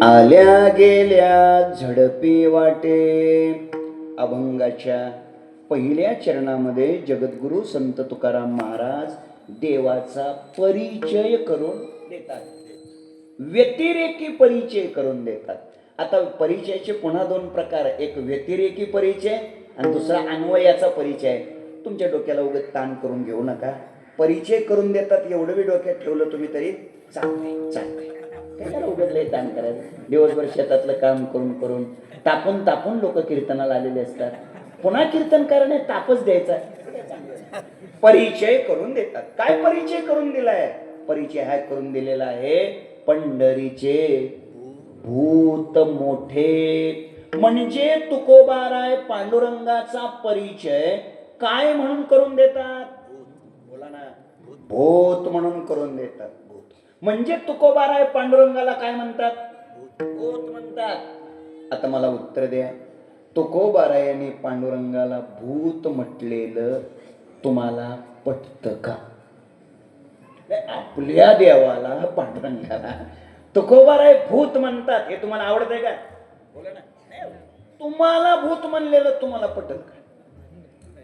आल्या गेल्या झडपी वाटे. अभंगाच्या पहिल्या चरणामध्ये जगद्गुरु संत तुकाराम महाराज देवाचा परिचय करून देतात, व्यतिरेकी परिचय करून देतात. आता परिचयाचे पुन्हा दोन प्रकार, एक व्यतिरेकी परिचय आणि दुसरा अन्वयाचा परिचय. तुमच्या डोक्याला उगाच ताण करून घेऊ नका. परिचय करून देतात एवढं बी डोक्यात ठेवलं तुम्ही तरी चालतंय चालतंय. त्याला उगाच लय ताण करायचं. दिवसभर शेतातलं काम करून करून तापून तापून लोक कीर्तनाला आलेले असतात. पुन्हा कीर्तन करणे तापच द्यायचा. परिचय करून देतात. काय परिचय करून दिलाय? परिचय हा करून दिलेला आहे पंढरीचे भूत मोठे. म्हणजे तुकोबाराय पांडुरंगाचा परिचय काय म्हणून करून देतात? बोला ना, भूत म्हणून करून देतात. भूत म्हणजे तुकोबाराय पांडुरंगाला काय म्हणतात? भूत म्हणतात. आता मला उत्तर द्या, तुकोबारायाने पांडुरंगाला भूत म्हटलेलं तुम्हाला पटतं का? आपल्या देवाला पांडुरंगाला तुकोबाराय भूत म्हणतात हे तुम्हाला आवडत आहे का? बोला ना. तुम्हाला भूत म्हणलेलं तुम्हाला पटत का?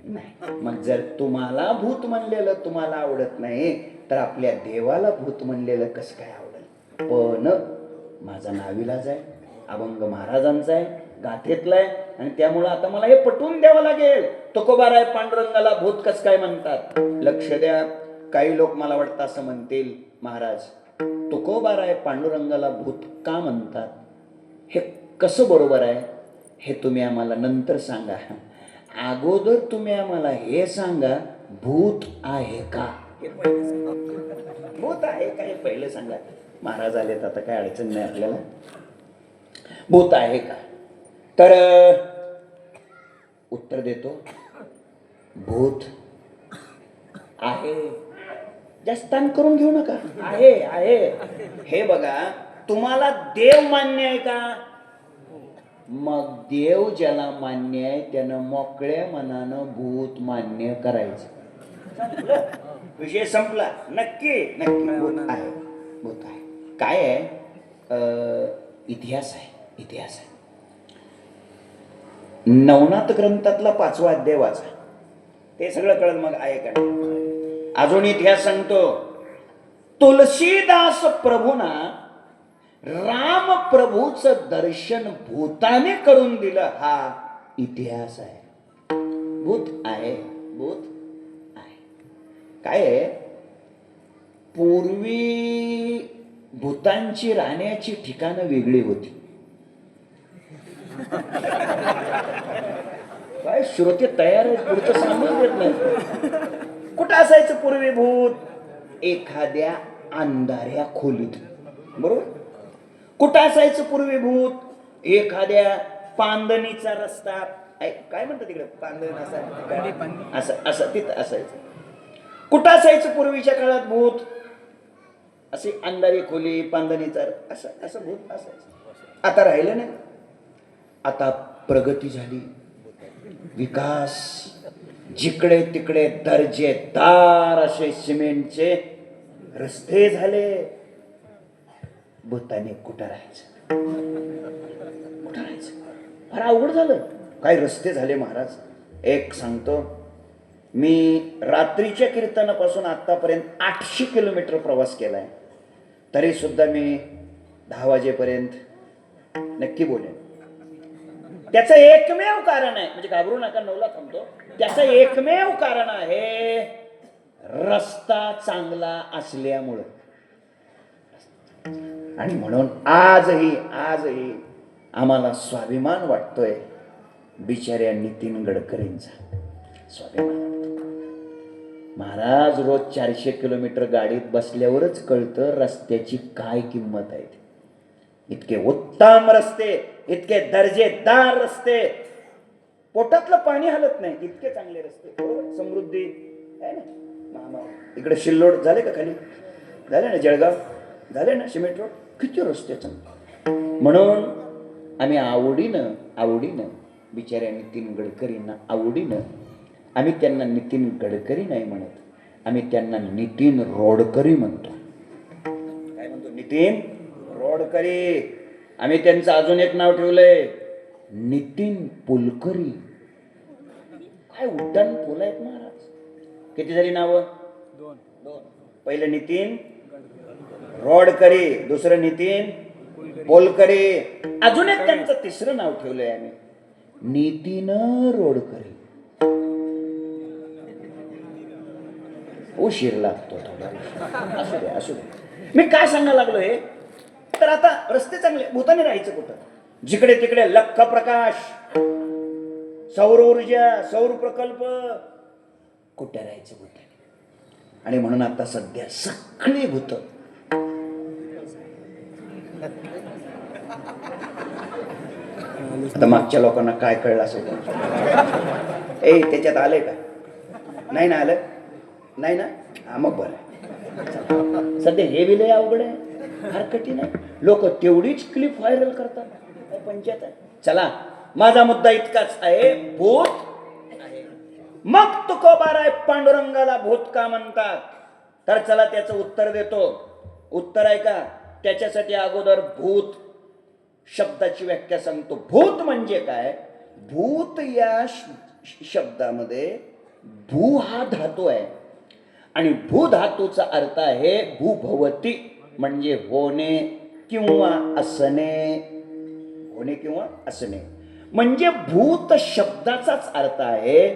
नाही. मग जर तुम्हाला भूत म्हणलेलं तुम्हाला आवडत नाही तर आपल्या देवाला भूत म्हणलेलं कसं काय आवडेल? पण माझा नाविलाज आहे, अभंग महाराजांचा आहे, गाथेतला आहे, आणि त्यामुळं आता मला हे पटवून द्यावं लागेल. तुकोबाराय पांडुरंगाला भूत कसं काय म्हणतात? लक्ष द्या. काही लोक मला वाटतं असं म्हणतील, महाराज तुकोबाराय पांडुरंगाला भूत का म्हणतात? हे कसं बरोबर आहे हे तुम्ही आम्हाला नंतर सांगा. अगोदर तुम्ही आम्हाला हे सांगा, भूत आहे का? भूत आहे का हे पहिलं सांगा. महाराज आलेत आता, काय अडचण नाही आपल्याला. भूत आहे का? तर उत्तर देतो, भूत आहे. जास्त ताण करून घेऊ नका. आहे आहे. हे बघा, तुम्हाला देव मान्य आहे का? मग देव ज्याला मान्य आहे त्यानं मोकळ्या मनानं भूत मान्य करायचं. विषय संपला. नक्की नक्की भूत आहे. भूत आहे. काय आहे? इतिहास आहे. इतिहास आहे. नवनाथ ग्रंथातला 5वा अध्याय वाचा, ते सगळं कळलं. मग आहे का? अजून इतिहास सांगतो. तुलसीदास प्रभूना राम प्रभूचं दर्शन भूताने करून दिलं, हा इतिहास आहे. भूत आहे. भूत आहे. काय आहे? पूर्वी भूतांची राहण्याची ठिकाणं वेगळी होती. काय श्रोते तयार आहेत, पुढचं सांगून देत नाही. कुठं असायचं पूर्वी भूत? एखाद्या अंधाऱ्या खोलीत. बरोबर. कुठं असायचं पूर्वी भूत? एखाद्या पांदणीचा रस्ता, काय म्हणतात तिकडे, पांदण असं असं तिथं असायचं. कुठं असायचं पूर्वीच्या काळात भूत? असे अंधारी खोली, पांदणीचा असं असं भूत असायचं. आता राहिलं नाही. आता प्रगती झाली, विकास, जिकडे तिकडे दर्जेदार असे सिमेंटचे रस्ते झाले. भूताने कुठं राहायचं? कुठं राहायचं? फार अवघड झालं. काय रस्ते झाले महाराज. एक सांगतो, मी रात्रीच्या कीर्तनापासून आतापर्यंत 800 किलोमीटर प्रवास केलाय. तरी सुद्धा मी 10 वाजेपर्यंत नक्की बोलेन. त्याचं एकमेव कारण आहे, म्हणजे घाबरू नका, 9ला थांबतो. त्याचं एकमेव कारण आहे रस्ता चांगला असल्यामुळं. आणि म्हणून आजही आम्हाला स्वाभिमान वाटतोय बिचाऱ्या नितीन गडकरींचा. स्वाभिमान वाटतो. महाराज रोज 400 किलोमीटर गाडीत बसल्यावरच कळतं रस्त्याची काय किंमत आहे. इतके उत्तम रस्ते, इतके दर्जेदार रस्ते, पोटातलं पाणी हलत नाही, इतके चांगले रस्ते. समृद्धी आहे ना. इकडे शिल्लोड झाले का? खाली झाले ना. जळगाव झाले ना. Cement road. किती रस्ते चांगले. म्हणून आम्ही आवडीनं बिचाऱ्या नितीन गडकरींना आवडीनं, आम्ही त्यांना नितीन गडकरी नाही म्हणत, आम्ही त्यांना नितीन रोडकरी म्हणतो. काय म्हणतो? नितीन रोडकरी. आम्ही त्यांचं अजून एक नाव ठेवलंय, नितीन पुलकरी. काय उड्डाण फुल आहेत महाराज. किती झाली नावं? दोन. पहिलं नितीन रोडकरी, दुसरं नितीन पोलकरी, अजून एक त्यांचं तिसरं नाव ठेवलंय आम्ही, नितीन रोडकरी. उशीर लागतो थोडा. असू दे असू दे. मी काय सांगायला लागलोय, तर आता रस्ते चांगले, भूताने राहायचं कुठं? जिकडे तिकडे लख प्रकाश, सौर ऊर्जा, सौर प्रकल्प, कुठे राहायचं भूताने? आणि म्हणून आता सध्या सगळी भूत आता मागच्या लोकांना काय कळलं असेल, ए त्याच्यात आलंय का? नाही ना आलं? नाही ना? हा मग बरं. सध्या हे विलय अवघड आहे, फार कठीण आहे. लोक तेवढीच क्लिप व्हायरल करतात, काय पंचायत आहे. चला, माझा मुद्दा इतकाच आहे, भूत आहे. मग तुकोबाराय पांडुरंगाला भूत का म्हणतात? तर चला त्याचं उत्तर देतो. उत्तर आहे का? त्याच्यासाठी अगोदर भूत शब्दाची व्याख्या सांगतो. भूत म्हणजे काय? भूत या शब्दामध्ये भू हा धातू आहे आणि भू धातूचा अर्थ आहे भूभवती, म्हणजे होणे किंवा असणे. होणे किंवा असणे म्हणजे भूत शब्दाचाच अर्थ आहे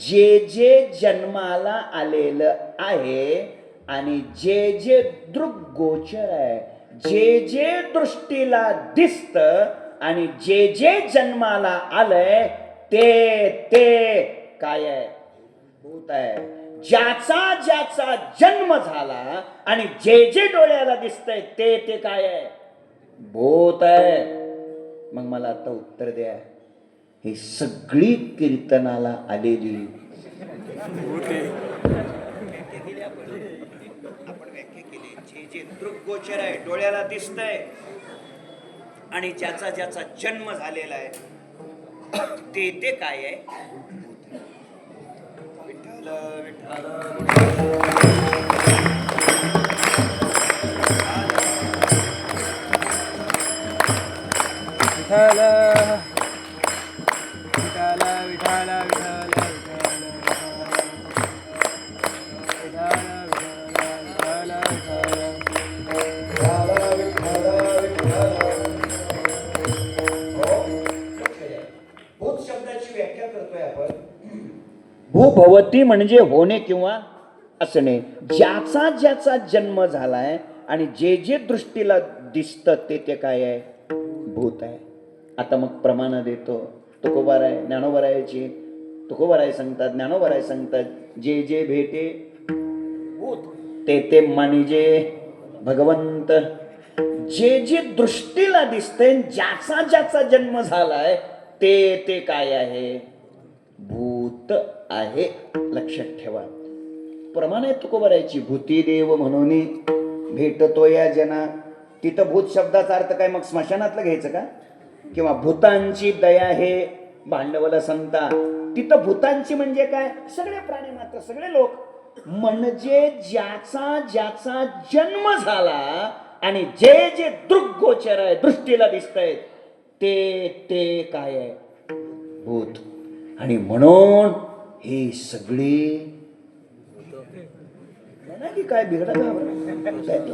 जे जे जन्माला आलेलं आहे आणि जे जे दृग्गोचर आहे, जे जे दृष्टीला दिसत आणि जे जे जन्माला आलंय ते ते काय आहे? भूत आहे. ज्याचा ज्याचा जन्म झाला आणि जे जे डोळ्याला दिसतंय ते ते काय आहे? भूत आहे. मग मला आता उत्तर द्या, ही सगळी कीर्तनाला आलेली आपण व्याख्या केली, जे जे दृग्गोचर आहे, डोळ्याला दिसतंय आणि ज्याचा ज्याचा जन्म झालेला आहे ते ते काय आहे? विठ्ठल विठ्ठल भूभवती म्हणजे होणे किंवा असणे. ज्याचा ज्याचा जन्म झालाय आणि जे जे दृष्टीला दिसतं ते ते काय आहे? भूत आहे. आता मग प्रमाण देतो. तुकोबाराय ज्ञानोबारायाची, तुकोबाराय सांगतात, ज्ञानोबाराय सांगतात, जे जे भेटे भूत ते ते म्हणजे भगवंत. जे जे दृष्टीला दिसतंय, ज्याचा ज्याचा जन्म झालाय ते ते काय आहे? भूत आहे. लक्षात ठेवा. प्रमाण आहे तुकोबारायची, भूती देव म्हणून भेटतो या जना. तिथं भूत शब्दाचा अर्थ काय? मग स्मशानातलं घ्यायचं का? किंवा भूतांची दया हे भांडवल संता. तिथं भूतांची म्हणजे काय? सगळे प्राणी मात्र, सगळे लोक. म्हणजे ज्याचा ज्याचा जन्म झाला आणि जे जे दृग्गोचर आहे, दृष्टीला दिसतंय ते ते काय आहे? भूत. आणि म्हणून ही सगळी की काय बिघडा लक्षात.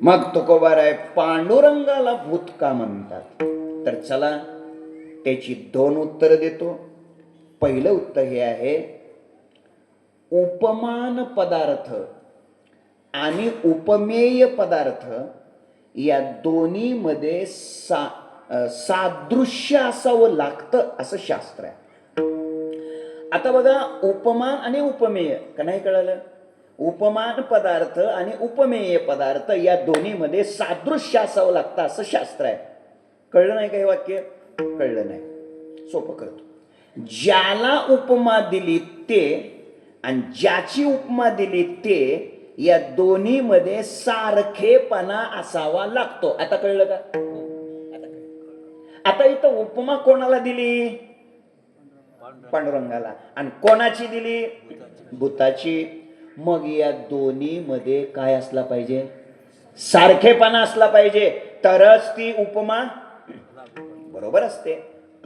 मग तुकोबाराय पांडुरंगाला भूत का म्हणतात? तर चला त्याची दोन उत्तर देतो. पहिलं उत्तर हे आहे, उपमान पदार्थ आणि उपमेय पदार्थ या दोन्ही मध्ये सादृश्य असावं लागतं असं शास्त्र आहे. आता बघा, उपमान आणि उपमेय का नाही कळलं? उपमान पदार्थ आणि उपमेय पदार्थ या दोन्ही मध्ये सादृश्य असावं लागतं असं शास्त्र आहे. कळलं नाही का हे वाक्य? कळलं नाही, सोपं करतो. ज्याला उपमा दिली ते आणि ज्याची उपमा दिली ते या दोन्ही मध्ये सारखेपणा असावा लागतो. आता कळलं का? आता इथं उपमा कोणाला दिली? पांडुरंगाला. आणि कोणाची दिली? भूताची. मग या दोन्ही मध्ये काय असला पाहिजे? सारखेपणा असला पाहिजे. तरच ती उपमा बरोबर असते.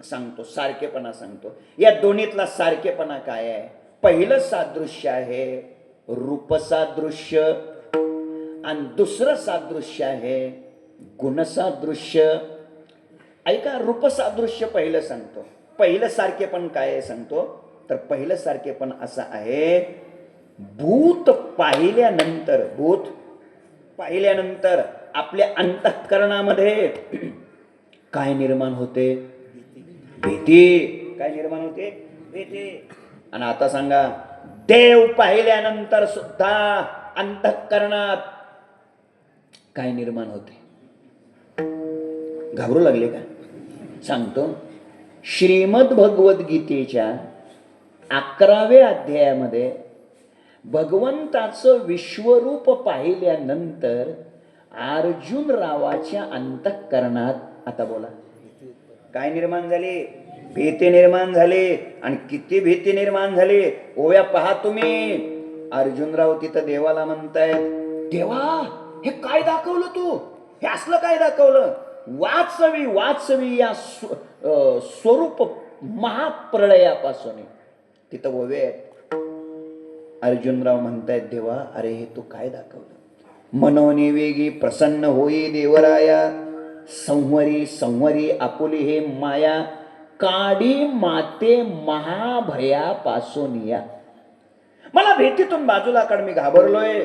सांगतो, सारखेपणा सांगतो. या दोन्हीतला सारखेपणा काय आहे? पहिलं सादृश्य आहे रूपसादृश्य आणि दुसरं सादृश्य आहे गुणसादृश्य. ऐका, रूपसादृश्य पहिलं सांगतो. पहिलं सारखेपण काय आहे सांगतो. तर पहिलं सारखेपण असं आहे, भूत पाहिल्यानंतर आपल्या अंतःकरणामध्ये काय निर्माण होते? भीती. काय निर्माण होते? भीती. आणि आता सांगा, देव पाहिल्यानंतर सुद्धा अंतःकरणात काय निर्माण होते? घाबरू लागले का? सांगतो. श्रीमद भगवद्गीतेच्या 11व्या अध्यायामध्ये भगवंताचं विश्वरूप पाहिल्यानंतर अर्जुन रावाच्या अंतःकरणात, आता बोला, काय निर्माण झाली? भीती निर्माण झाली. आणि किती भीती निर्माण झाली? ओव्या पहा तुम्ही. अर्जुनराव तिथं देवाला म्हणतायत, देवा हे काय दाखवलं तू? हे असलं काय दाखवलं? वाचवी या स्वरूप महाप्रलयापासून तिथं ओवे आहेत. अर्जुनराव म्हणतायत, देवा अरे हे तू काय दाखवलं? मनोनी वेगी प्रसन्न होई देवराया, संवरी आपुली हे माया, काडी माते महाभयापासून या. मला भीतीतून बाजूला काढ, मी घाबरलोय.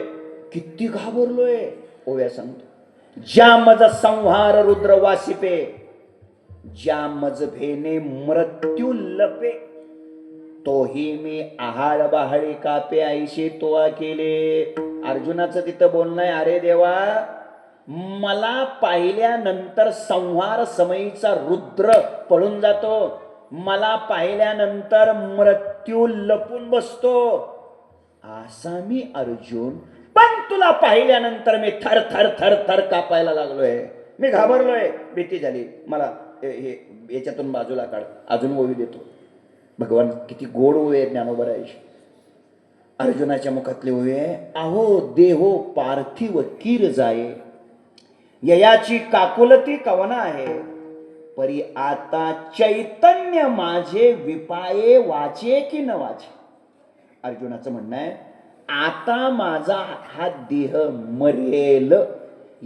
किती घाबरलोय? ओव्या सांगतो. ज्या मज संहार रुद्र वासिपे, ज्या मज भेने मृत्यू लपे, तोही मी आहाळ बहाळी कापे आईशी तोआ केले. अर्जुनाचं तिथं बोलणं आहे, अरे देवा मला पाहिल्यानंतर संहार समयीचा रुद्र पळून जातो, मला पाहिल्यानंतर मृत्यू लपून बसतो. असा मी अर्जुन, पण तुला पाहिल्यानंतर मी थर थर थर थर कापायला लागलोय. मी घाबरलोय, भीती झाली. मला हे याच्यातून बाजूला काढ. अजून ओवी देतो. भगवान किती गोड ओवी आहे ज्ञानोबरायची. अर्जुनाच्या मुखातली ओवी आहे, अहो देहो पार्थिव कीर जाये, ययाची काकुलती कवना आहे, परी आता चैतन्य माझे विपाये वाचे की न वाचे. अर्जुनाचं म्हणणं आहे, आता माझा हा देह मरेल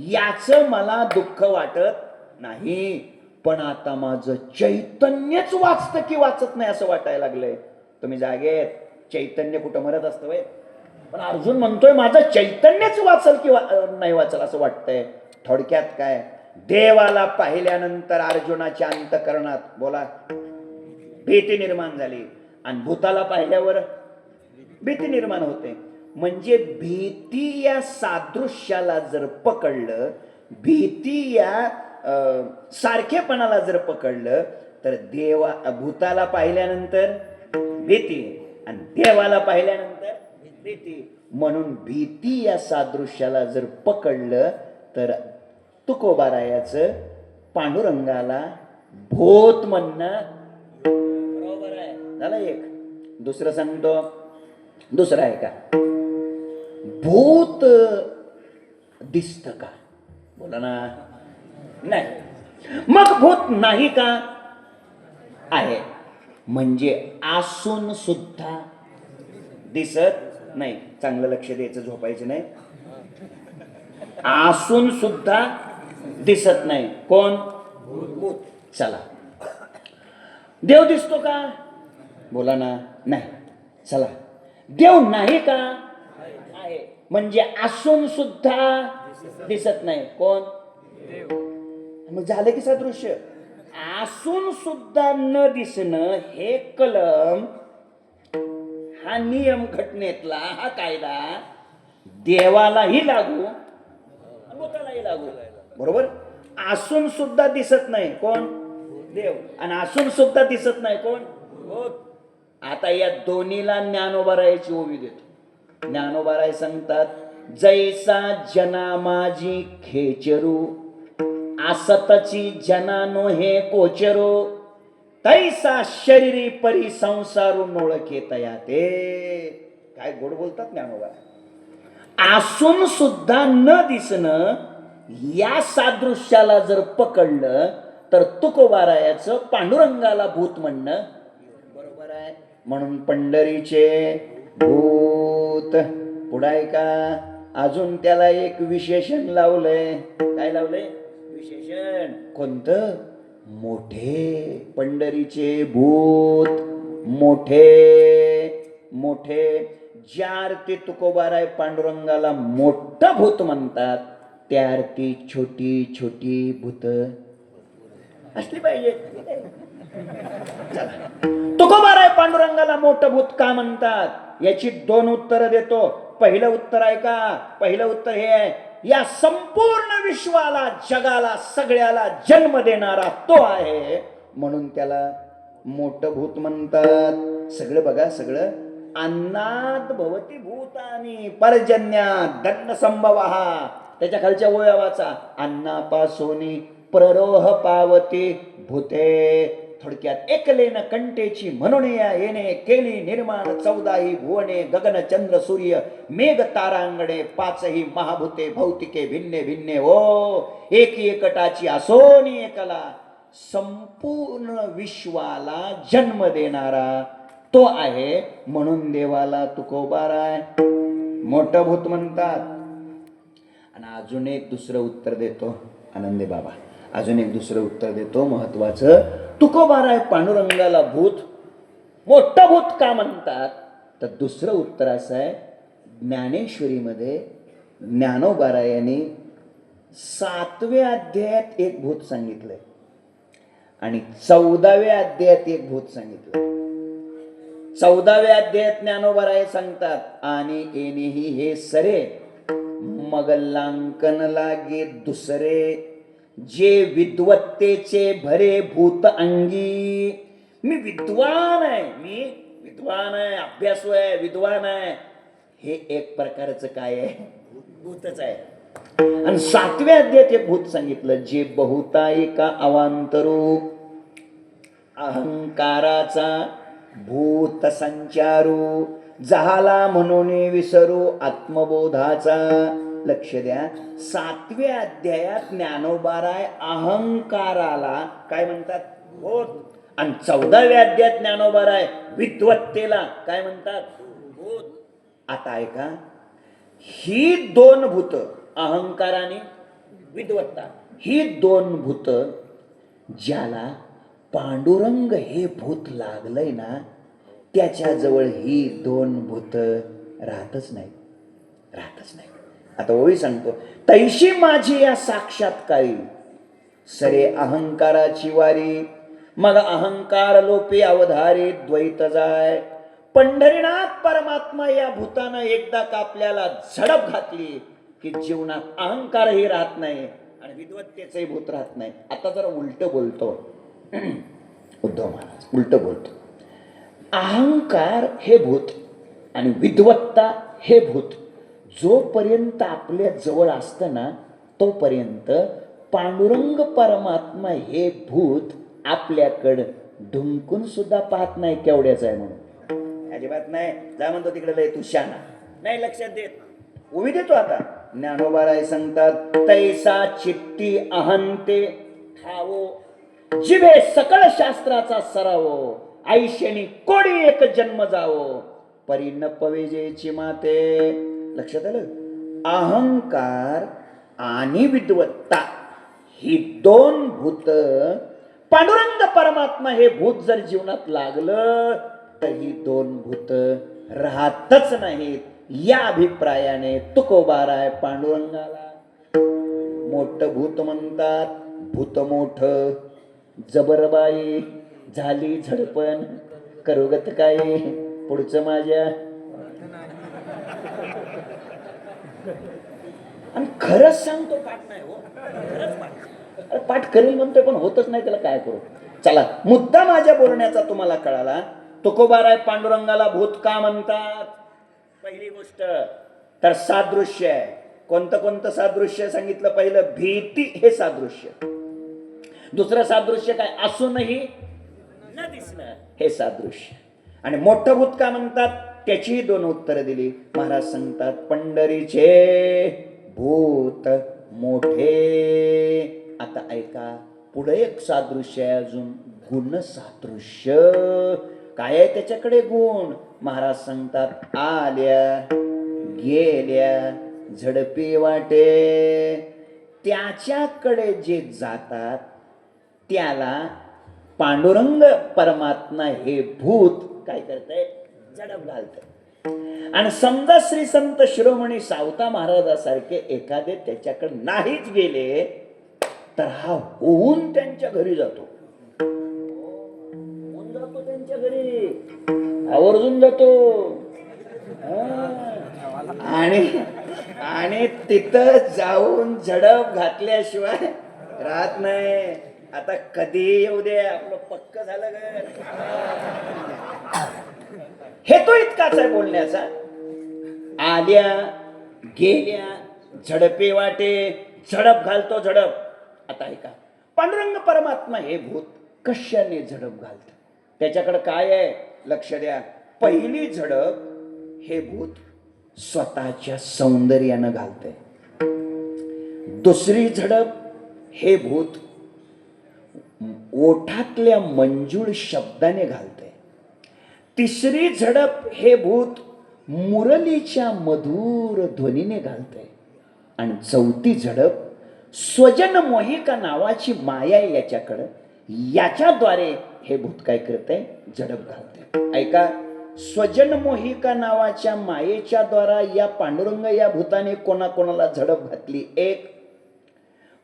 याचं मला दुःख वाटत नाही, पण आता माझं चैतन्यच वाचतं की वाचत नाही असं वाटायला लागलंय. तुम्ही जागेत, चैतन्य कुठं मरत असतं वय? पण अर्जुन म्हणतोय माझं चैतन्यच वाचल की नाही वाचल असं वाटतंय. थोडक्यात काय, देवाला पाहिल्यानंतर अर्जुनाच्या अंतःकरणात बोला भीती निर्माण झाली, आणि भूताला पाहिल्यावर भीती निर्माण होते. म्हणजे भीती या सादृश्याला जर पकडलं, भीती या सारखेपणाला जर पकडलं, तर भूताला पाहिल्यानंतर भीती आणि देवाला पाहिल्यानंतर भीती. म्हणून भीती या सादृश्याला जर पकडलं तर तुकोबारायाचं पांडुरंगाला भूत म्हणणं बरोबर आहे. झालं एक. दुसरं सांगतो, दुसरं आहे का, भूत दिसत का? बोला ना. नाही. मग भूत नाही का? आहे. म्हणजे असून सुद्धा दिसत नाही. चांगलं लक्ष द्यायचं, झोपायचं नाही. असून सुद्धा दिसत नाही. कोण? भूत. चला, देव दिसतो का? बोला ना. नाही. चला, देव नाही का? आहे. म्हणजे असून सुद्धा दिसत नाही. कोण? मग झालं की सदृश्य. असून सुद्धा न दिसणं हे कलम, हा नियम घटनेतला, हा कायदा देवालाही लागू, भूतालाही लागू. बरोबर. असून सुद्धा दिसत नाही. कोण? देव. आणि असून सुद्धा दिसत नाही. कोण? भूत. आता या दोन्हीला ज्ञानोबारायाची ओवी देतो. ज्ञानोबाराय सांगतात, जैसा जना माझी खेचरू, असतची जनानो हे कोचरो, तैसा शरीरी परी संसारू नोळखे तया ते. काय गोड बोलतात ज्ञानोबा. असून सुद्धा न दिसणं या सादृश्याला जर पकडलं तर तुकोबारायाचं पांडुरंगाला भूत म्हणणं बरोबर आहे. म्हणून पंढरीचे भूत. पुढे का अजून त्याला एक विशेषण लावलंय. काय लावलंय विशेषण? कोणतं? मोठे. पंढरीचे भूत मोठे मोठे. ज्या अर्थी तुकोबाराय पांडुरंगाला मोठं भूत म्हणतात त्या अर्थी छोटी छोटी भूत असली पाहिजे. तुकोबाराय पांडुरंगाला मोठं भूत का म्हणतात याची दोन उत्तर देतो. पहिलं उत्तर आहे का? पहिलं उत्तर हे आहे, या संपूर्ण विश्वाला जगाला सगळ्याला जन्म देणारा तो आहे म्हणून त्याला मोठं भूत म्हणतात. सगळं बघा, सगळं अन्नात भवती भूतानी पर्जन्यात दंड संभवः. त्याच्या खालच्या ओव्या वाचा. अन्नापासोनी प्ररोह पावती भूते. थोडक्यात एकलेन कंटेची म्हणून या येणे केली निर्माण 14 भुवने गगन चंद्र सूर्य मेघ तारांगणे 5 महाभूते भौतिके भिन्ने भिन्ने ओ एकी एकटाची असोनी एकला. संपूर्ण विश्वाला जन्म देणारा तो आहे म्हणून देवाला तुकोबाराय मोठं भूत म्हणतात. आणि अजून एक दुसरं उत्तर देतो आनंदे बाबा. अजून एक दुसरं उत्तर देतो महत्वाचं. तुकोबाराय पांडुरंगाला भूत मोठं भूत का म्हणतात तर दुसरं उत्तर असं आहे, ज्ञानेश्वरीमध्ये ज्ञानोबारायांनी 7व्या अध्यायात एक भूत सांगितलंय आणि 14व्या अध्यायात एक भूत सांगितलंय. 14व्या अध्यायात ज्ञानोबाराय सांगतात आणि येणेही हे सरे मग लांकन लागे दुसरे जे विद्वत्तेचे भरे भूत अंगी. मी विद्वान आहे, मी विद्वान आहे, अभ्यासू आहे, विद्वान आहे. हे एक प्रकारचं काय आहे? भूतच आहे. आणि 7व्या अध्यायात एक भूत सांगितलं, जे बहुतायिका अवांतरू अहंकाराचा भूत संचारू झाला म्हणून विसरू आत्मबोधाचा. लक्ष द्या, 7व्या अध्यायात ज्ञानोबाराय अहंकाराला काय म्हणतात? भूत. आणि 14व्या अध्यायात ज्ञानोबाराय विद्वत्तेला काय म्हणतात? भूत. आता ऐका, ही दोन भूत अहंकार आणि विद्वत्ता, ही दोन भूत ज्याला पांडुरंग हे भूत लागलंय ना त्याच्याजवळ ही दोन भूत राहतच नाही, राहतच नाही. आता ओळी सांगतो. तैशी माझी या साक्षात्कारी सरे अहंकाराची वारी मग अहंकार लोपे अवधारे द्वैत जाय. पंढरीनाथ परमात्मा या भूतानं एकदा का आपल्याला झडप घातली की जीवनात अहंकारही राहत नाही आणि विद्वत्तेचंही भूत राहत नाही. आता जरा उलट बोलतो उद्धव महाराज, उलट बोलतो. अहंकार हे भूत आणि विद्वत्ता हे भूत जोपर्यंत आपल्या जवळ असतं ना तोपर्यंत पांडुरंग परमात्मा हे भूत आपल्याकडं ढुंकून सुद्धा पाहत नाही केवढ्याच आहे म्हणून. अजिबात नाही. जा म्हणतो तिकडे लय तू शाना नाही लक्षात देत. उभी देतो. आता ज्ञानोबाराय सांगतात, तैसा चित्ती अहंते ठावो जिभे सकळ शास्त्राचा सरावो आयुष्यानी कोडी एक जन्म जावो परी न पवेजेची माते. लक्षात आलं? अहंकार आणि विद्वत्ता ही दोन भूत पांडुरंग परमात्मा हे भूत जर जीवनात लागलं तर ही दोन भूत राहतच नाहीत. या अभिप्रायाने तुकोबाराय पांडुरंगाला मोठं भूत म्हणतात. भूत मोठ जबरबाई झाली झडपण करुगत काय पुढचं माझ्या. आणि खरंच सांगतो पाठ नाही हो, खरंच पाठ. पाठ करेल म्हणतोय पण होतच नाही, त्याला काय करू. चला, मुद्दा माझ्या बोलण्याचा तुम्हाला कळाला. तुकोबाराय पांडुरंगाला भूत का म्हणतात? पहिली गोष्ट तर सादृश्य आहे. कोणतं कोणतं सादृश्य सांगितलं? पहिलं भीती हे सादृश्य. दुसरं सादृश्य काय? असूनही न दिसणं हे सादृश्य. आणि मोठं भूत का म्हणतात त्याचीही दोन उत्तरं दिली. महाराज सांगतात, पंढरीचे भूत मोठे. आता ऐका, पुढे एक सादृश्य आहे अजून, गुण सादृश्य. काय आहे त्याच्याकडे गुण? महाराज सांगतात, आल्या गेल्या झडपी वाटे. त्याच्याकडे जे जातात त्याला पांडुरंग परमात्मा हे भूत काय करतंय? झडप घालतंय. आणि समजा श्री संत शिरोमणी सावता महाराजासारखे एखादे त्याच्याकडे नाहीच गेले तर हा होऊन त्यांच्या घरी जातो. होऊन जातो त्यांच्या घरी, आवर्जून जातो. आणि आणि तिथं जाऊन झडप घातल्याशिवाय राहत नाही. आता कधी येऊ दे, आपलं पक्क झालं ग. हेतू इतकाच आहे बोलण्याचा, आल्या गेल्या झडपे वाटे, झडप घालतो झडप. आता ऐका, पांडुरंग परमात्मा हे भूत कशाने झडप घालत? त्याच्याकडे काय आहे लक्ष द्या. पहिली झडप हे भूत स्वतःच्या सौंदर्यानं घालतंय. दुसरी झडप हे भूत ओठातल्या मंजूळ शब्दाने घालतंय. तिसरी झडप हे भूत मुरलीच्या मधुर ध्वनीने घालतंय. आणि चौथी झडप स्वजन मोहिका नावाची माया याच्याकडं, याच्याद्वारे हे भूत काय करतंय? झडप घालतंय. ऐका, स्वजन मोहिका नावाच्या मायेच्या द्वारा या पांडुरंग या भूताने कोणाकोणाला झडप घातली? एक.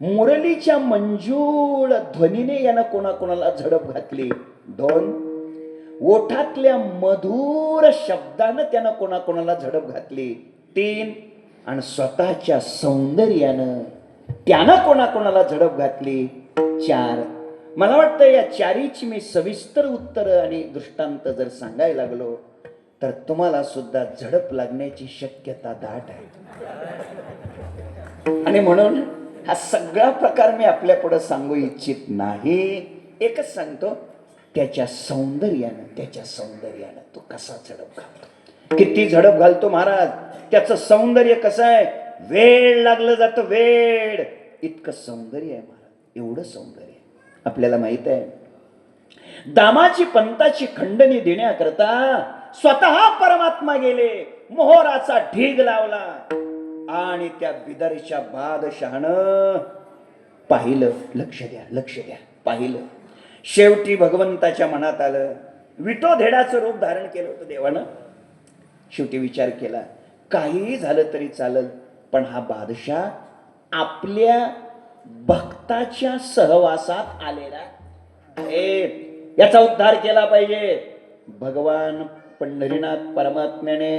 मुरलीच्या मंजूळ ध्वनीने यानं कोणाकोणाला झडप घातली? दोन. ओठातल्या मधुर शब्दानं त्यानं कोणाकोणाला झडप घातली? तीन. आणि स्वतःच्या सौंदर्यानं त्यानं कोणाकोणाला झडप घातली? चार. मला वाटतं या चारीची मी सविस्तर उत्तर आणि दृष्टांत जर सांगायला लागलो तर तुम्हाला सुद्धा झडप लागण्याची शक्यता दाट आहे. आणि म्हणून हा सगळा प्रकार मी आपल्या पुढे सांगू इच्छित नाही. एकच सांगतो, त्याच्या सौंदर्यानं तो कसा झडप घालतो, किती झडप घालतो महाराज. त्याचं सौंदर्य कसं आहे? वेळ लागलं जातं, वेळ. इतकं सौंदर्य आहे महाराज, एवढं सौंदर्य आपल्याला माहित आहे. दामाची पंताची खंडणी देण्याकरता स्वतः परमात्मा गेले, मोहराचा ढीग लावला आणि त्या बिदरच्या बादशहानं पाहिलं. लक्ष द्या, पाहिलं. शेवटी भगवंताच्या मनात आलं, विटोधेडाचं रूप धारण केलं होतं देवानं. शेवटी विचार केला, काहीही झालं तरी चालल, पण हा बादशाह आपल्या भक्ताच्या सहवासात आलेला याचा उद्धार केला पाहिजे. भगवान पंढरीनाथ परमात्म्याने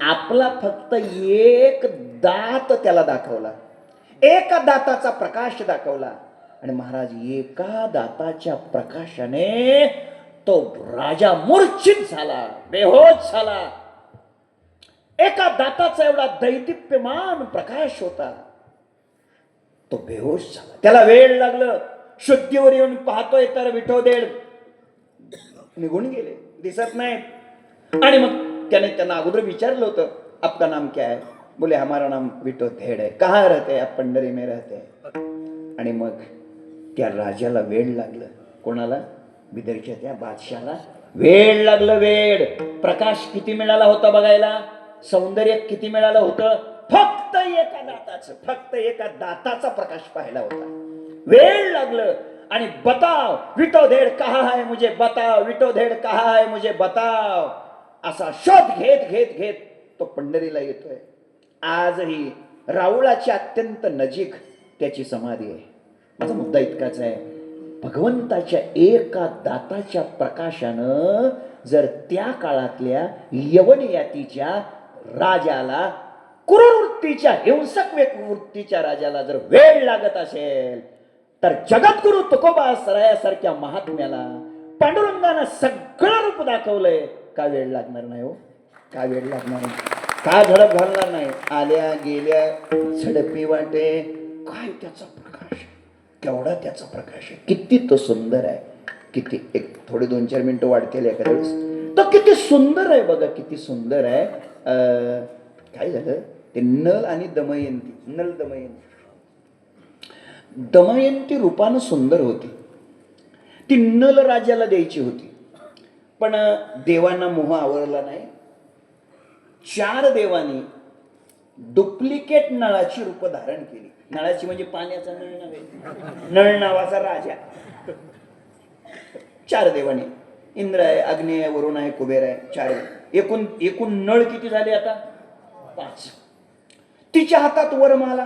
आपला फक्त एक दात त्याला दाखवला, एका दाताचा प्रकाश दाखवला. आणि महाराज एका दाताच्या प्रकाशाने तो राजा मूर्छित झाला, बेहोश झाला. एका दाताचा एवढा दैदिप्यमान प्रकाश होता, तो बेहोश झाला. त्याला वेळ लागलं. शुद्धीवर येऊन पाहतोय तर विठोदेड निघून गेले, दिसत नाही. आणि मग त्यांना अगोदर विचारलं होतं, आपका नाम क्या है? बोले हमारा नाम विठोदेड है. कहाँ रहते? आप पंढरी में रहते हैं. आणि मग त्या राजाला वेळ लागलं. कोणाला? बिदरच्या त्या बादशाला वेळ लागलं. वेळ. प्रकाश किती मिळाला होता बघायला, सौंदर्य किती मिळालं होतं? फक्त एका दाताचा प्रकाश पाहिला होता. वेळ लागलं. आणि बताव विठोदेड कहा है मुझे बताव, विठोदेड कहा है मुझे बताव, असा शोध घेत तो पंढरीला येतोय. आजही राऊळाच्या अत्यंत नजीक त्याची समाधी आहे. माझा मुद्दा इतकाच आहे, भगवंताच्या एका दाताच्या प्रकाशानं जर त्या काळातल्या यवनयातीच्या राजाला, क्रूरवृत्तीच्या हिंसक वृत्तीच्या राजाला जर वेळ लागत असेल तर जगद्गुरु तुकोबा सरायासारख्या महात्म्याला पांडुरंगानं सगळं रूप दाखवलंय. का वेळ लागणार नाही? हो, का वेळ लागणार नाही? का झडप घालणार नाही? आल्या गेल्या झडपी वाटे. काय त्याचा प्रकाश, केवढा त्याचा प्रकाश आहे, किती तो सुंदर आहे. किती, एक थोडे 2-4 मिनिटं वाढतील एखाद्या वेळेस. तो किती सुंदर आहे बघा, किती सुंदर आहे. काय झालं ते नल आणि दमयंती, नल दमयंती, दमयंती रूपानं सुंदर होती. ती नल राजाला द्यायची होती, पण देवांना मोह आवरला नाही. 4 देवांनी डुप्लिकेट नळाची रूप धारण केली. नळाची म्हणजे पाण्याचा नळ नव्हे, नळ नावाचा राजा. 4 देवांनी, इंद्र आहे, अग्नी आहे, वरुण आहे, कुबेर आहे, 4. एकूण नळ किती झाले आता? 5. तिच्या हातात वरमाला.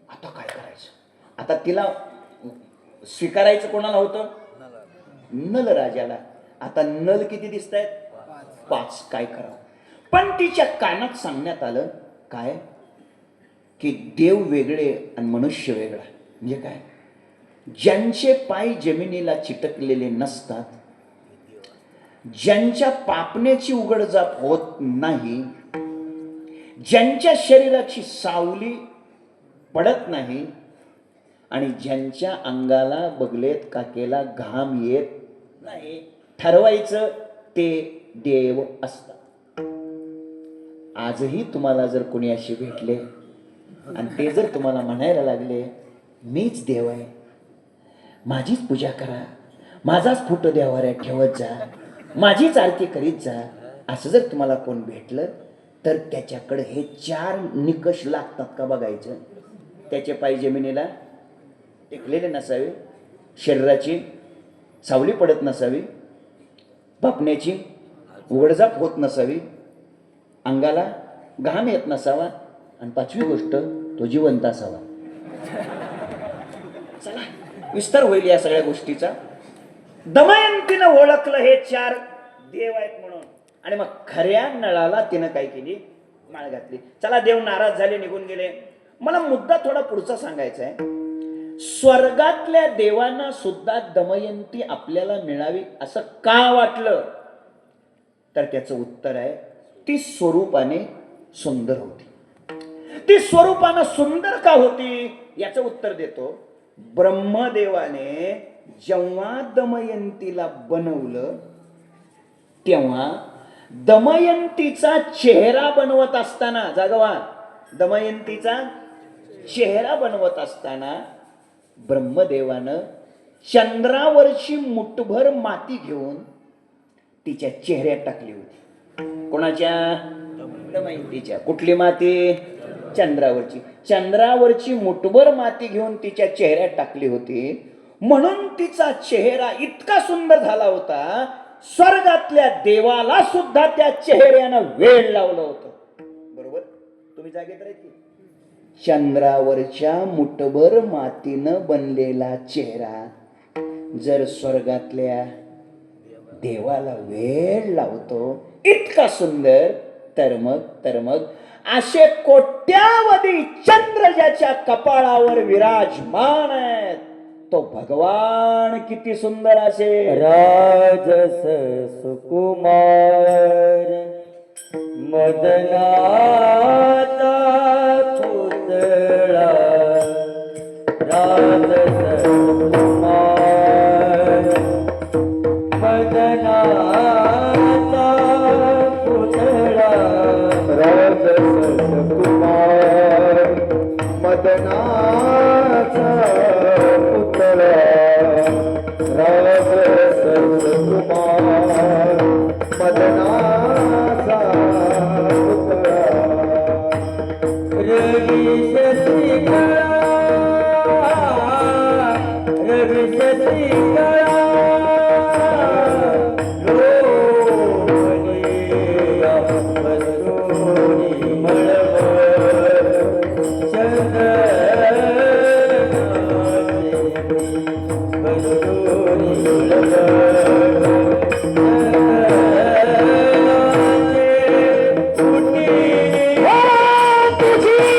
आता काय करायचं? आता तिला स्वीकारायचं कोणाला होतं? नल राजाला. आता नल किती दिसत आहेत? 5. काय करावं? पण तिच्या कानात सांगण्यात आलं काय, की देव वेगळे आणि मनुष्य वेगळा. म्हणजे काय? ज्यांचे पाय जमिनीला चिटकलेले नसतात, ज्यांच्या पापण्याची उघडझाप होत नाही, ज्यांच्या शरीराची सावली पडत नाही आणि ज्यांच्या अंगाला बगलेत काकेला घाम येत नाही, ठरवायचं ते देव असतात. आजही तुम्हाला जर कोणी असे भेटले आणि ते जर तुम्हाला म्हणायला लागले मीच देव आहे, माझीच पूजा करा, माझाच फोटो देवाऱ्यात ठेवत जा, माझीच आरती करीत जा, असं जर तुम्हाला कोण भेटलं तर त्याच्याकडे हे 4 निकष लागतात का बघायचं. त्याचे पाय जमिनीला टेकलेले नसावे, शरीराची सावली पडत नसावी, पापण्याची उघडझाप होत नसावी, अंगाला घाम येत नसावा, आणि 5वी गोष्ट तो जिवंत असावा. चला विस्तार होईल या सगळ्या गोष्टीचा. दमयंतीनं ओळखलं हे 4 देव आहेत म्हणून, आणि मग खऱ्या नळाला तिनं काय केली? माळ घातली. चला, देव नाराज झाले, निघून गेले. मला मुद्दा थोडा पुढचा सांगायचा आहे. स्वर्गातल्या देवांना सुद्धा दमयंती आपल्याला मिळावी असं का वाटलं? तर त्याचं उत्तर आहे, ती स्वरूपाने सुंदर होती. ती स्वरूपाने सुंदर का होती याचं उत्तर देतो. ब्रह्मदेवाने जेव्हा दमयंतीला बनवलं तेव्हा दमयंतीचा चेहरा बनवत असताना, जागवा, दमयंतीचा चेहरा बनवत असताना ब्रह्मदेवानं चंद्रावरची मुठभर माती घेऊन तिच्या चेहऱ्यात टाकली होती. कोणाच्या? दमयंतीच्या. कुठली माती? चंद्रावरची. चंद्रावरची मुठभर माती घेऊन तिच्या चेहऱ्यात टाकली होती, म्हणून तिचा चेहरा इतका सुंदर झाला होता, स्वर्गातल्या देवाला सुद्धा त्या चेहऱ्यानं वेळ लावलं होतं. बरोबर? तुम्ही जागेत राहायची. चंद्रावरच्या मुठभर मातीनं बनलेला चेहरा जर स्वर्गातल्या देवाला वेळ लावतो इतका सुंदर, तर मग असे कोट्यावधी चंद्र ज्याच्या कपाळावर विराजमान आहेत, तो भगवान किती सुंदर असे. राजस सुकुमार मदनाचा पुतळा, राजस सुकुमार मदनाचा पुतळा, राजस सुकुमार मदनाचा पुतळा, राजस सुकुमार मदनाचा पुतळा. रवी शशिकळा, रवी शशिकळा, लोमणीया वस्तुनी मळवर, चंदनाचे वस्तुनी मळवर,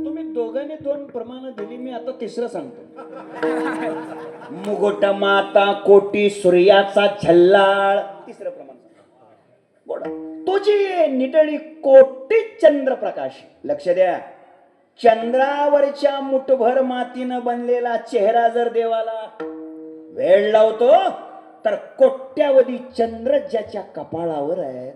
तुम्ही दोघांनी 2 प्रमाण दिली, मी आता 3रं सांगतो. मुगोटा माता कोटी सूर्याचा झल्लाळ, 3रं प्रमाण. बोला. तो तुझी निडळी कोटी चंद्रप्रकाश. लक्ष द्या, चंद्रावरच्या मुठभर मातीनं बनलेला चेहरा जर देवाला वेळ लावतो, तर कोट्यावधी चंद्र ज्याच्या कपाळावर आहे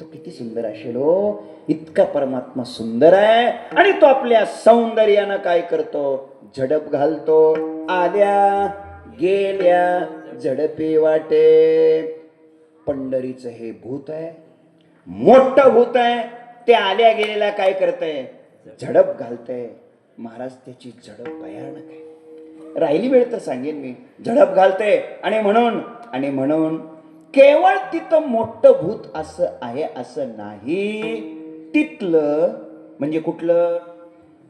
तो किती सुंदर असेल हो. इतका परमात्मा सुंदर आहे. आणि तो आपल्या सौंदर्यानं काय करतो, झडप घालतो. आल्या गेल्या झडपी वाटे. पंढरीचं हे भूत आहे, मोठं भूत आहे. ते आल्या गेलेला काय करतंय, झडप घालतंय. महाराज त्याची झडप भयानक आहे. राहिली वेळ तर सांगेन मी. झडप घालते. आणि म्हणून केवळ तिथं मोठं भूत असं आहे असं नाही. तिथलं म्हणजे कुठलं,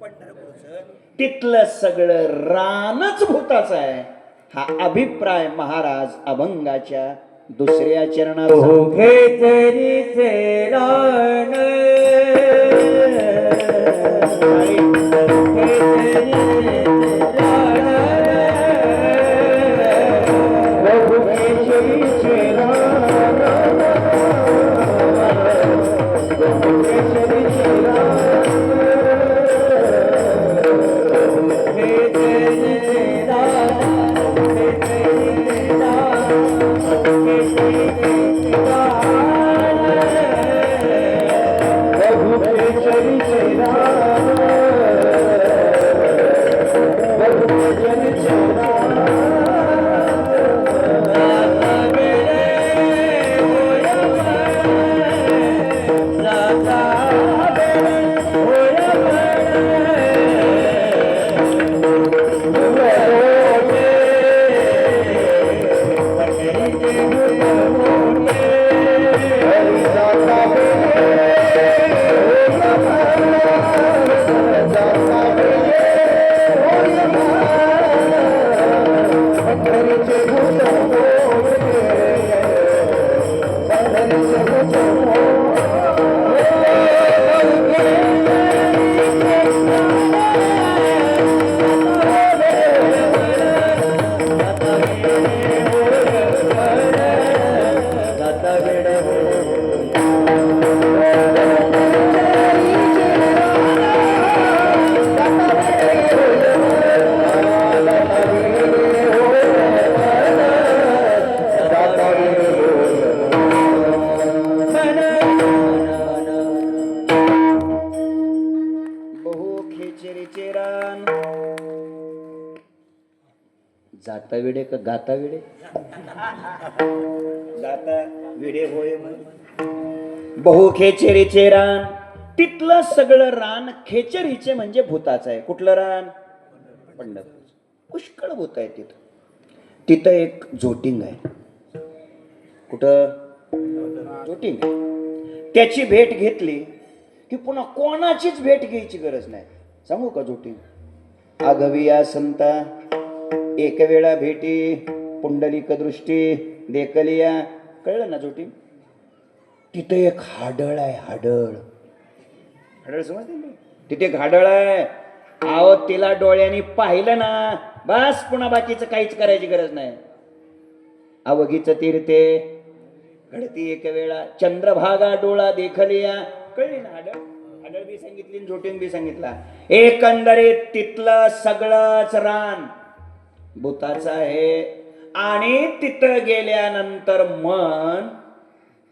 पंढरपूरचं तिथलं सगळं रानच भूताचं आहे. हा अभिप्राय महाराज अभंगाच्या दुसऱ्या चरणात घेतरीचे रान जाता विडे का गाता विडे, गाता विडे होय. बहु खेचेरीचे रान. तिथलं सगळं रान खेचरीचे म्हणजे भूताचं आहे. कुठलं रान, पंढरपूर. पुष्कळ भूत आहे तिथं. तिथं एक जोटिंग आहे. कुठं, जोटिंग. त्याची भेट घेतली की पुन्हा कोणाचीच भेट घ्यायची गरज नाही. सांगू का जोटिंग, आगविया संता एक वेळा भेटी पुंडलिक दृष्टी देखलिया. कळलं ना जोटिंग. तिथे एक हाडळ आहे. हाडळ समजते, तिथे एक हाडळ आहे. आहो तिला डोळ्यांनी पाहिलं ना बस, पुन्हा बाकीचं काहीच करायची गरज नाही. अवघीच तीर्थे घडती एक वेळा चंद्रभागा डोळा देखलिया. कळली ना हाडळ. हाडळ बी सांगितली, जोटिंग बी सांगितला. एकंदरीत तिथलं सगळंच रान भूताचं आहे. आणि तिथं गेल्यानंतर मन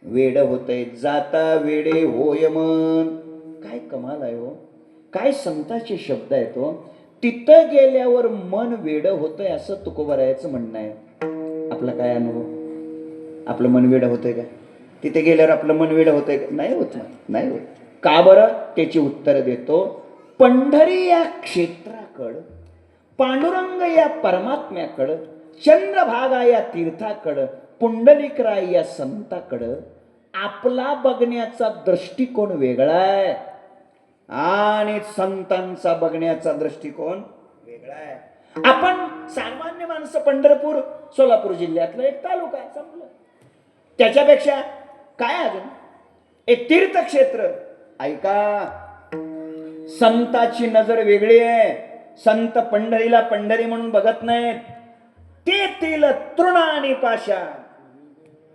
वेड होतंय. जाता वेडे होय मन. काय कमाल आहे हो, काय संताचे शब्द आहेत हो. तिथं गेल्यावर मन वेड होतंय असं तुकोबरायाचं म्हणणं आहे. आपला काय अनुभव, आपलं मन वेड होतंय का? तिथे गेल्यावर आपलं मन वेड होतंय का? नाही होत, नाही होत. का बरं, त्याची उत्तर देतो. पंढरी या क्षेत्राकडं, पांडुरंग या परमात्म्याकडं, चंद्रभागा या तीर्थाकडं, पुंडलिकराय या संताकडं आपला बघण्याचा दृष्टिकोन वेगळा आहे आणि संतांचा बघण्याचा दृष्टिकोन वेगळा आहे. आपण सामान्य माणसं, पंढरपूर सोलापूर जिल्ह्यातलं एक तालुका आहे, संपलं. त्याच्यापेक्षा काय अजून एक तीर्थक्षेत्र. ऐका, संताची नजर वेगळी आहे. संत पंढरीला पंढरी म्हणून बघत नाहीत. तेथील तृण आणि पाषाण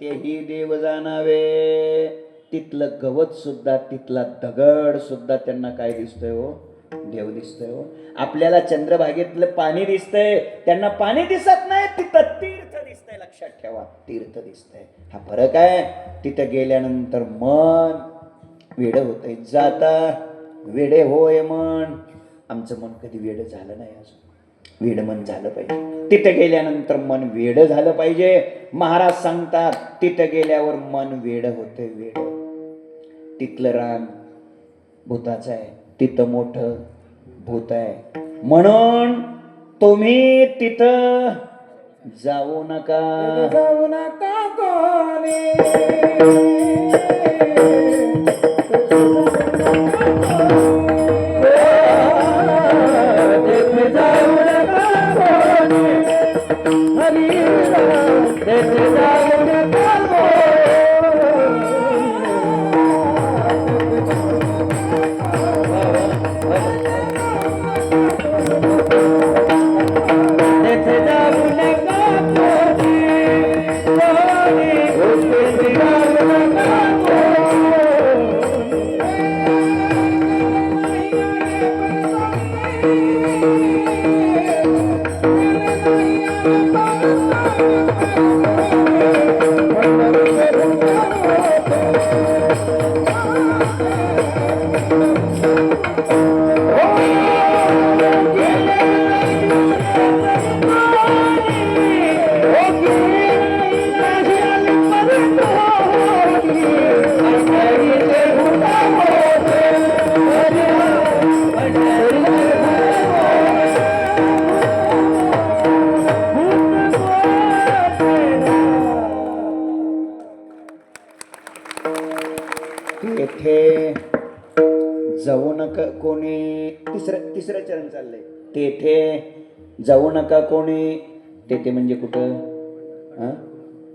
तेही देव जाणावे. तिथलं गवत सुद्धा, तिथला दगड सुद्धा त्यांना काय दिसतोय हो? देव दिसतोय हो. आपल्याला चंद्रभागेतलं पाणी दिसतंय, त्यांना पाणी दिसत नाही, तिथं तीर्थ दिसतंय. लक्षात ठेवा, तीर्थ दिसतंय. हा फरक आहे. तिथं गेल्यानंतर मन वेड होतंय. जाता वेडे होय मन. आमचं मन कधी वेड झालं नाही अजून. वेड मन झालं पाहिजे. तिथं गेल्यानंतर मन वेड झालं पाहिजे. महाराज सांगतात तिथं गेल्यावर मन वेड होते. वेड. तिथलं रान भूताचं आहे, तिथं मोठं भूत आहे. म्हणून तुम्ही तिथं जाऊ नका. जाऊ नका कोणी तेथे जाऊ नका कोणी हरीला तेथे जाऊ नका तेथे जाऊ नका तेथे जाऊ नका तेथे जाऊ नका कोणी. तिसरं चरण चाललंय. तेथे जाऊ नका कोणी. तेथे म्हणजे कुठं?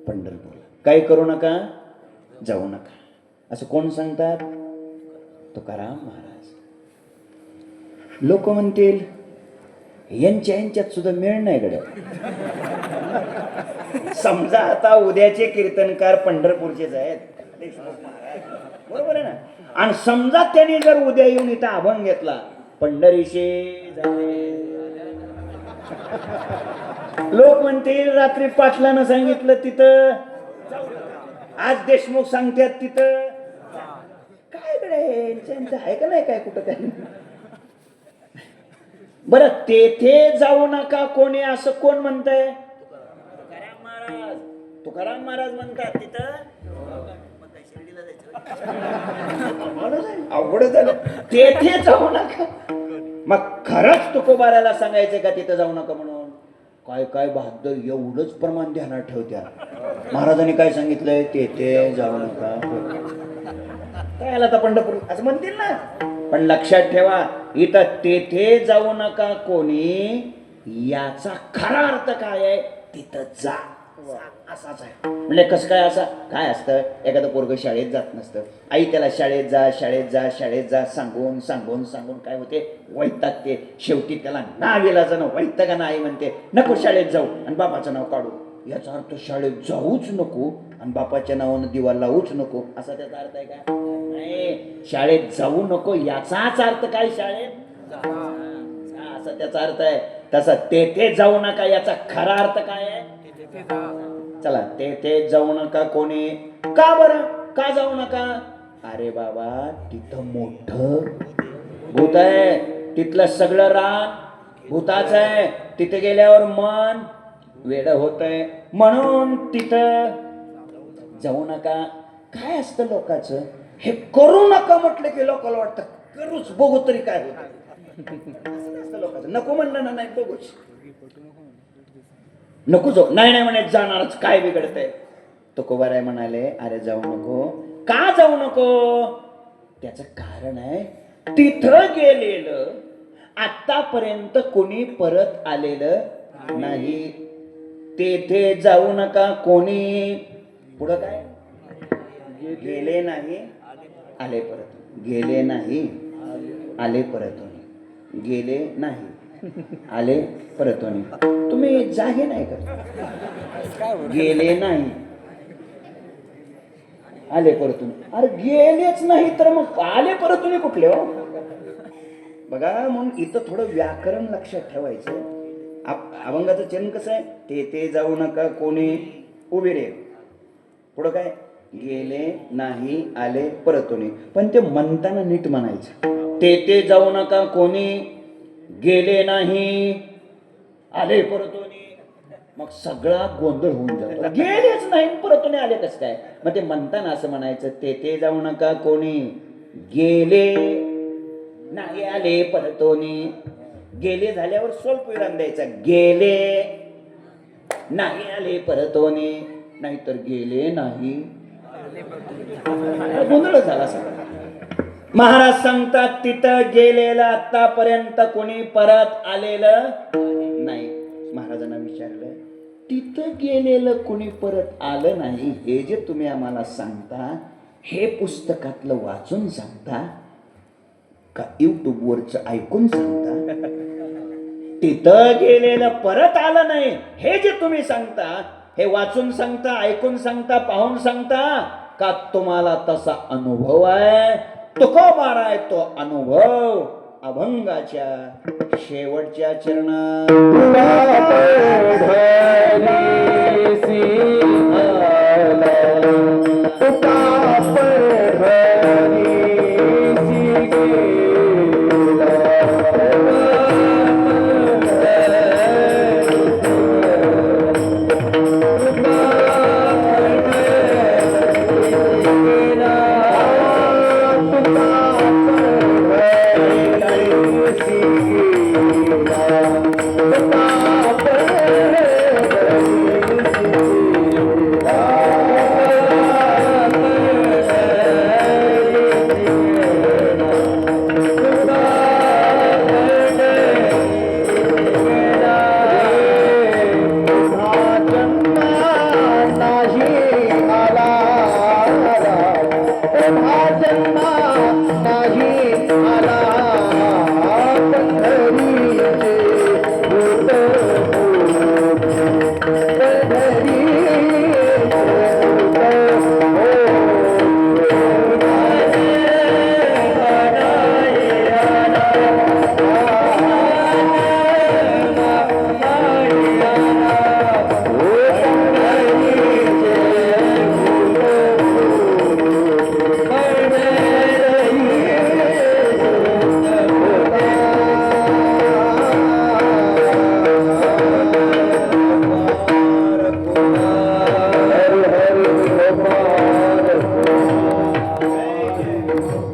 पंढरपूर. काय करू नका, जाऊ नका. असं कोण सांगतात? तुकाराम महाराज. लोक म्हणतील यांच्यात सुद्धा मेळ नाही गड्या. समजा आता उद्याचे कीर्तनकार पंढरपूरचेच आहेत, बरोबर आहे ना. आणि समजा त्यांनी जर उद्या येऊन इथं अभंग घेतला, पंढरीशे लोक म्हणतील रात्री पाटलानं सांगितलं तिथं, आज देशमुख सांगतात तिथं. काय कडे आहे का नाही काय कुठं काय? बरं, तेथे जाऊ नका कोणी असं कोण म्हणतंय? तुकाराम महाराज म्हणतात. तिथं अवघड झालं. तेथे जाऊ नका. मग खरंच तुकोबाराला सांगायचंय का तिथं जाऊ नका म्हणून? काय काय बहादर एवढंच प्रमाण ध्यानात ठेवत्या. महाराजांनी काय सांगितलंय? तेथे जाऊ नका. काय आला तर पंढरपूर असं म्हणतील ना. पण लक्षात ठेवा, इथं तेथे जाऊ नका कोणी याचा खरा अर्थ काय आहे? तिथं जा असाच आहे. म्हणजे कसं काय? असा काय असतं? एखादं पोरग शाळेत जात नसतं, आई त्याला शाळेत जा शाळेत जा शाळेत जा सांगून सांगून सांगून काय होते? वैतागते. शेवटी त्याला नाव इलाजानं वैतागानं आई म्हणते नको शाळेत जाऊ आणि बापाचं नाव काढू. याचा अर्थ शाळेत जाऊच नको आणि बापाच्या नावानं दिवा लावूच नको असा त्याचा अर्थ आहे का? नाही. शाळेत जाऊ नको याचाच अर्थ काय? शाळेत असा त्याचा अर्थ आहे. तसा तेथे जाऊ नका याचा खरा अर्थ काय आहे? चला, तेथे जाऊ नका कोणी. का बरं? का जाऊ नका? अरे बाबा, तिथं मोठं भूत आहे. तिथलं सगळं रान भूताचं आहे. तिथे गेल्यावर मन वेड होतंय. म्हणून तिथं जाऊ नका. काय असतं लोकांचं? हे करू नका म्हटलं की लोकांना वाटतं करूच बघू तरी काय होतं. लोकांचं नको म्हणलं ना, नाही बघूच नको जाऊ. नाही म्हणे जाणारच, काय बिघडतंय? तुकोबाराय म्हणाले अरे जाऊ नको. का जाऊ नको? त्याचं कारण आहे तिथं गेलेलं आतापर्यंत कोणी परत आलेलं नाही. तेथे जाऊ नका कोणी. पुढं काय? गेले नाही आले परत. गेले नाही आले परत. गेले नाही आले परत. तुम्ही जागे नाही का? गेले नाही आले परतून. अरे गेलेच नाही तर मग आले परतून कुठले हो? बघा म्हणून इथं थोडं व्याकरण लक्षात ठेवायचं. अभंगाचं चरण कसं आहे? ते जाऊ नका कोणी उभे रे. पुढं काय? गेले नाही आले परतून. पण ते म्हणताना नीट म्हणायचं. ते जाऊ नका कोणी गेले नाही आले परतून. मग सगळा गोंधळ होऊन जातो. गेलेच नाही परतून आले कसं काय? मग ते म्हणताना असं म्हणायचं. ते जाऊ नका कोणी गेले नाही आले परतोनी. गेले झाल्यावर स्वल्प विराम द्यायचा. गेले नाही आले परतोनी. नाहीतर गेले नाही. गोंधळ झाला सगळा. महाराज सांगतात तिथं गेलेलं आतापर्यंत कोणी परत आलेलं नाही. महाराजांना विचारलं तिथं गेलेलं कोणी परत आलं नाही हे जे तुम्ही आम्हाला सांगता हे पुस्तकातलं वाचून सांगता का युट्यूब वरच ऐकून सांगता? तिथं गेलेलं परत आलं नाही हे जे तुम्ही सांगता हे वाचून सांगता, ऐकून सांगता, पाहून सांगता का तुम्हाला तसा अनुभव आहे? तुकोबार आहे तो अनुभव अभंगाच्या शेवटच्या चरणात. See